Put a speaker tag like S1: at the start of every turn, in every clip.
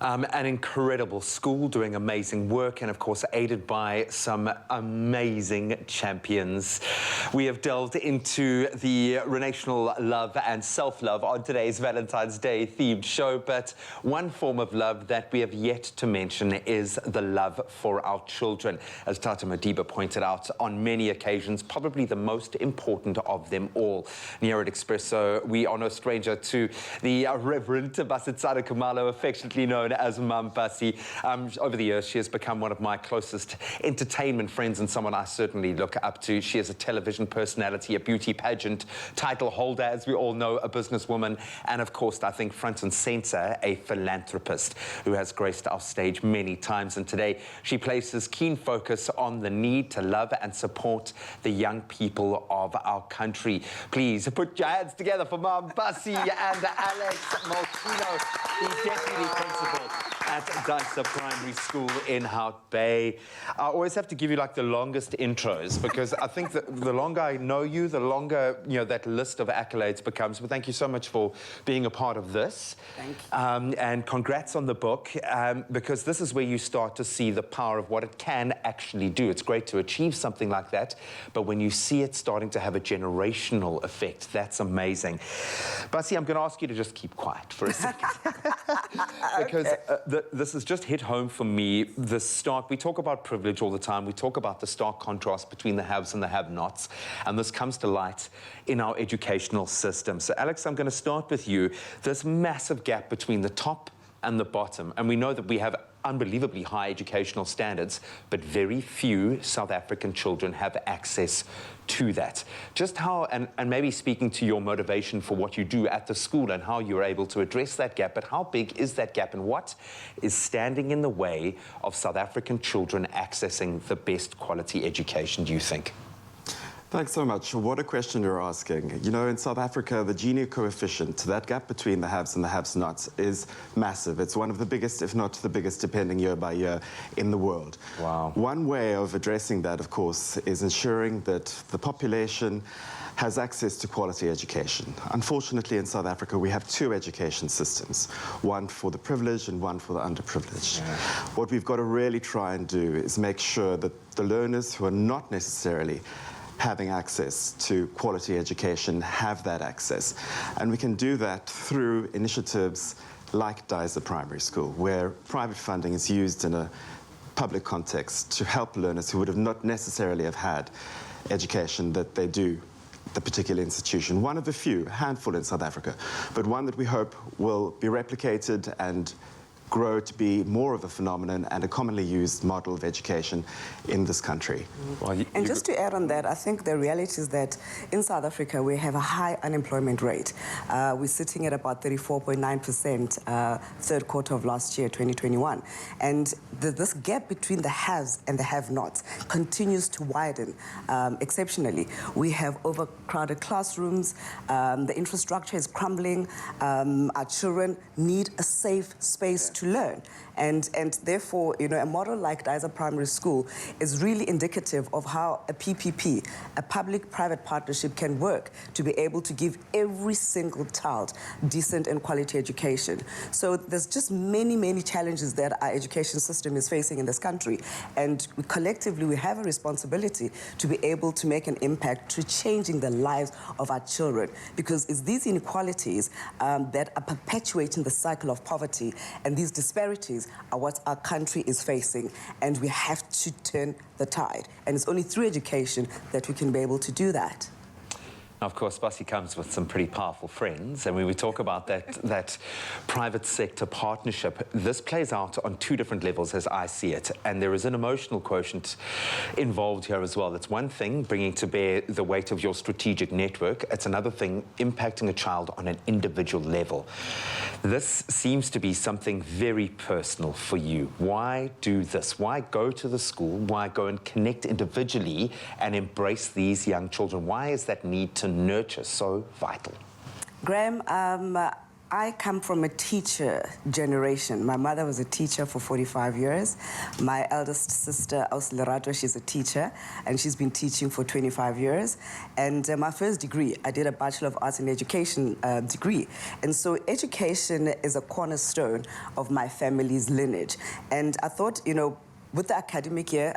S1: An incredible school doing amazing work and, of course, aided by some amazing champions. We have delved into the relational love and self-love on today's Valentine's Day themed show, but one form of love that we have yet to mention is the love for our children. As Tata Madiba pointed out on many occasions, probably the most important of them all. And here at Expresso, we are no stranger to the Reverend Basetsana Kumalo, affectionately known as Mum Basi. Over the years, she has become one of my closest entertainment friends and someone I certainly look up to. She is a television personality, a beauty pageant title holder, as we all know, a businesswoman, and of course, I think front and center, a philanthropist who has graced our stage many times. And today, she places keen focus on the need to love and support the young people of our country. Please put your hands together for Mum Basi and Alex Maltino, the deputy principal at Dysa Primary School in Hout Bay. I always have to give you like the longest intros because I think that the longer I know you, the longer, you know, that list of accolades becomes. But thank you so much for being a part of this.
S2: Thank you.
S1: And congrats on the book, because this is where you start to see the power of what it can actually do. It's great to achieve something like that, but when you see it starting to have a generational effect, that's amazing. Basi, I'm going to ask you to just keep quiet for a second. Because this has just hit home for me. The stark, we talk about privilege all the time. We talk about the stark contrast between the haves and the have-nots. And this comes to light in our educational system. So, Alex, I'm going to start with you. This massive gap between the top and the bottom. And we know that we have unbelievably high educational standards, but very few South African children have access to that. Just how, and maybe speaking to your motivation for what you do at the school and how you're able to address that gap, but how big is that gap and what is standing in the way of South African children accessing the best quality education, do you think?
S3: Thanks so much. What a question you're asking. You know, in South Africa, the Gini coefficient, that gap between the haves and the have-nots, is massive. It's one of the biggest, if not the biggest, depending year by year in the world.
S1: Wow.
S3: One way of addressing that, of course, is ensuring that the population has access to quality education. Unfortunately, in South Africa, we have two education systems, one for the privileged and one for the underprivileged. Yeah. What we've got to really try and do is make sure that the learners who are not necessarily having access to quality education have that access. And we can do that through initiatives like Dysa Primary School, where private funding is used in a public context to help learners who would have not necessarily have had education that they do at the particular institution. One of the few, a handful in South Africa, but one that we hope will be replicated and grow to be more of a phenomenon and a commonly used model of education in this country.
S2: Well, and just to add on that, I think the reality is that in South Africa we have a high unemployment rate. We're sitting at about 34.9% third quarter of last year, 2021. And this gap between the haves and the have-nots continues to widen exceptionally. We have overcrowded classrooms, the infrastructure is crumbling, our children need a safe space to learn. And therefore, you know, a model like Dysa Primary School is really indicative of how a PPP, a public-private partnership, can work to be able to give every single child decent and quality education. So there's just many, many challenges that our education system is facing in this country. And collectively, we have a responsibility to be able to make an impact to changing the lives of our children. Because it's these inequalities that are perpetuating the cycle of poverty, and these disparities are what our country is facing, and we have to turn the tide. And it's only through education that we can be able to do that.
S1: Of course, Basi comes with some pretty powerful friends, and when we talk about that private sector partnership, this plays out on two different levels as I see it, and there is an emotional quotient involved here as well. It's one thing bringing to bear the weight of your strategic network. It's another thing impacting a child on an individual level. This seems to be something very personal for you. Why do this? Why go to the school? Why go and connect individually and embrace these young children? Why is that need to nurture so vital?
S2: Graham, I come from a teacher generation. My mother was a teacher for 45 years. My eldest sister, Auslerato, she's a teacher, and she's been teaching for 25 years. And my first degree, I did a Bachelor of Arts in Education degree. And so education is a cornerstone of my family's lineage. And I thought, you know, with the academic year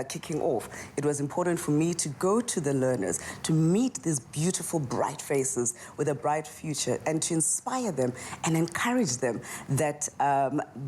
S2: kicking off, it was important for me to go to the learners, to meet these beautiful, bright faces with a bright future, and to inspire them and encourage them that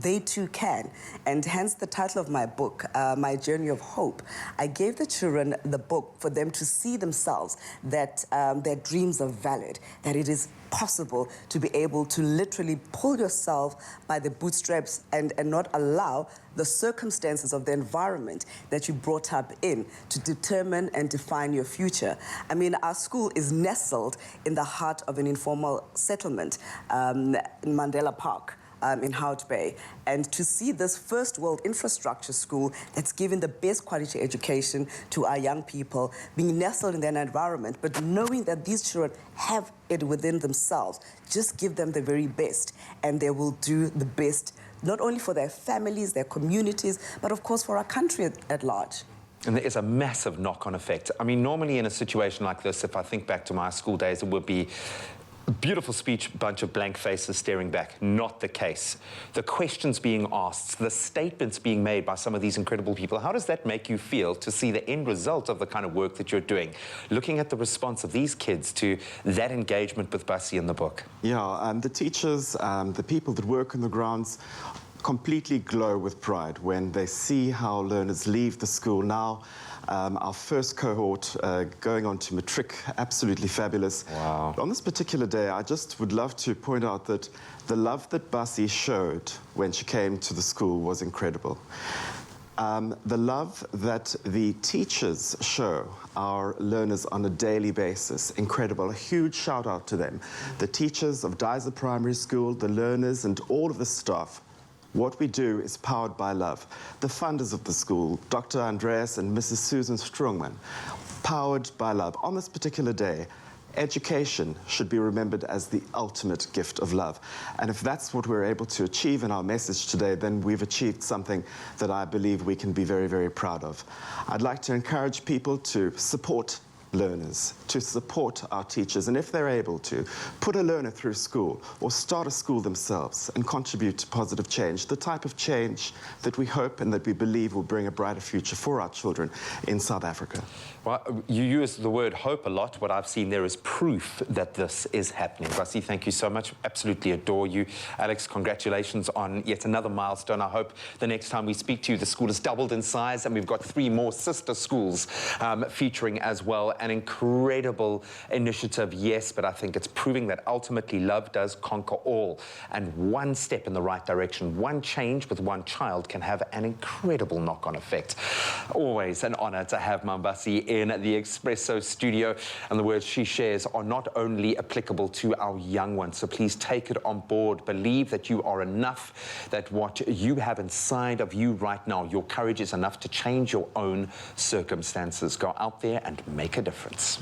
S2: they too can. And hence the title of my book, My Journey of Hope. I gave the children the book for them to see themselves that their dreams are valid, that it is possible to be able to literally pull yourself by the bootstraps and not allow the circumstances of the environment that you brought up in to determine and define your future. I mean, our school is nestled in the heart of an informal settlement in Mandela Park. In Hout Bay, and to see this first world infrastructure school that's giving the best quality education to our young people, being nestled in that environment, but knowing that these children have it within themselves, just give them the very best, and they will do the best, not only for their families, their communities, but of course for our country at large.
S1: And there is a massive knock-on effect. I mean, normally in a situation like this, if I think back to my school days, it would be beautiful speech, bunch of blank faces staring back. Not the case. The questions being asked, the statements being made by some of these incredible people, how does that make you feel to see the end result of the kind of work that you're doing? Looking at the response of these kids to that engagement with Basi in the book.
S3: Yeah, the teachers, the people that work on the grounds completely glow with pride when they see how learners leave the school now. Our first cohort going on to matric, absolutely fabulous.
S1: Wow.
S3: On this particular day, I just would love to point out that the love that Basi showed when she came to the school was incredible. The love that the teachers show our learners on a daily basis, incredible. A huge shout out to them. The teachers of Dyser Primary School, the learners and all of the staff. What we do is powered by love. The funders of the school, Dr. Andreas and Mrs. Susan Strongman, powered by love. On this particular day, education should be remembered as the ultimate gift of love. And if that's what we're able to achieve in our message today, then we've achieved something that I believe we can be very, very proud of. I'd like to encourage people to support learners, to support our teachers, and if they're able to, put a learner through school or start a school themselves and contribute to positive change, the type of change that we hope and that we believe will bring a brighter future for our children in South Africa.
S1: Well, you use the word hope a lot. What I've seen there is proof that this is happening. Basi, thank you so much. Absolutely adore you. Alex, congratulations on yet another milestone. I hope the next time we speak to you, the school has doubled in size and we've got 3 more sister schools featuring as well. An incredible initiative, yes, but I think it's proving that ultimately love does conquer all. And one step in the right direction, one change with one child can have an incredible knock-on effect. Always an honor to have Basi in the Expresso studio, and the words she shares are not only applicable to our young ones, so please take it on board. Believe that you are enough, that what you have inside of you right now, your courage is enough to change your own circumstances. Go out there and make a difference.